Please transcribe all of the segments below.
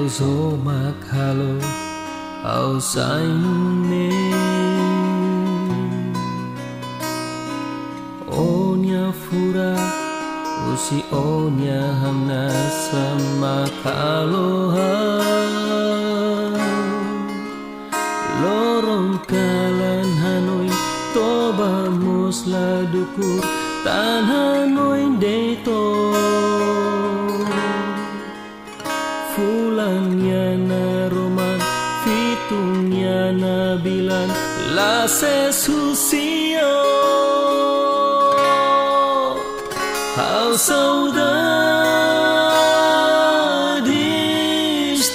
so maghalo ao sa Onya fura usi onya hamna sama kaloha lorong kalan Hanoi toba musla dukur tan Hanoi deto fulangnya na roman fitungnya na bilan la sesusio how saudades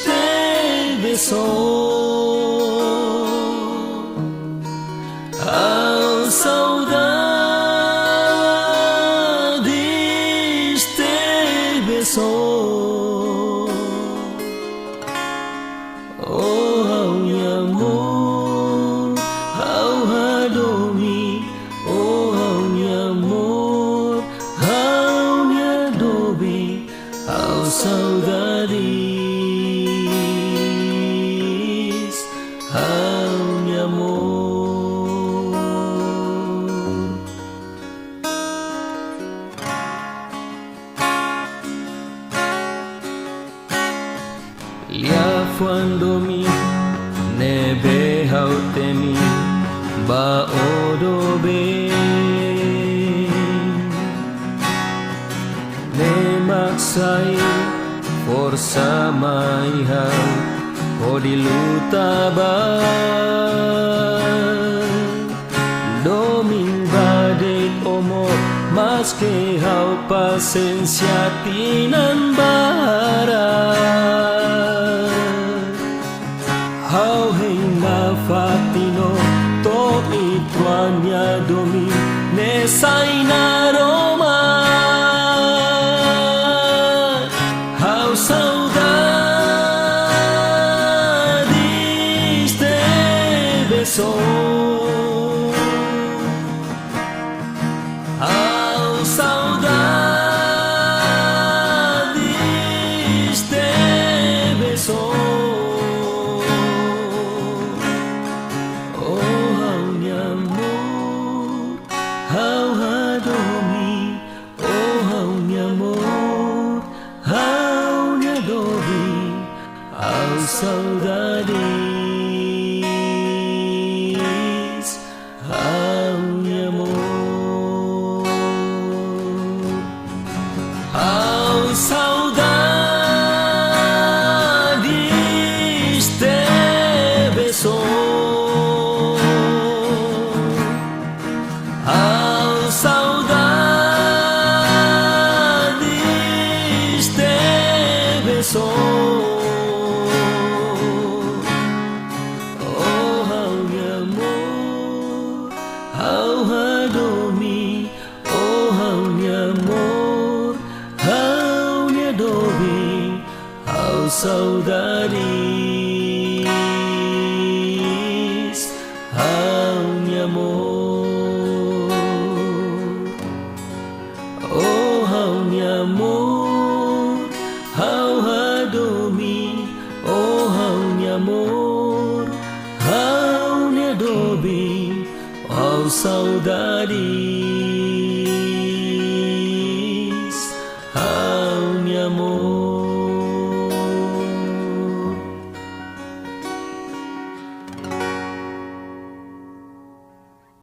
te besó how saudades te besó oh how mi amor how hadomi oh how mi amor how saudades, how mi amor. Lia fuandomi nebe how temi ba odobe maksai forsa maihau o diluta ba domin badai omor mas que hau pasencia tinan bara hau hei na fatino to ituanya domin ne saina roma saudades te besó how saudades te besó oh how mi amor how hadomi oh how mi amor how mi adobe how saudades, how mi amor, how saudades te besó, how saudades te besó. How hadomi, oh how mi amor, how mi adobe, how saudades, how mi amor, oh how mi amor, how hadomi, oh how mi amor, how mi adobe. How saudades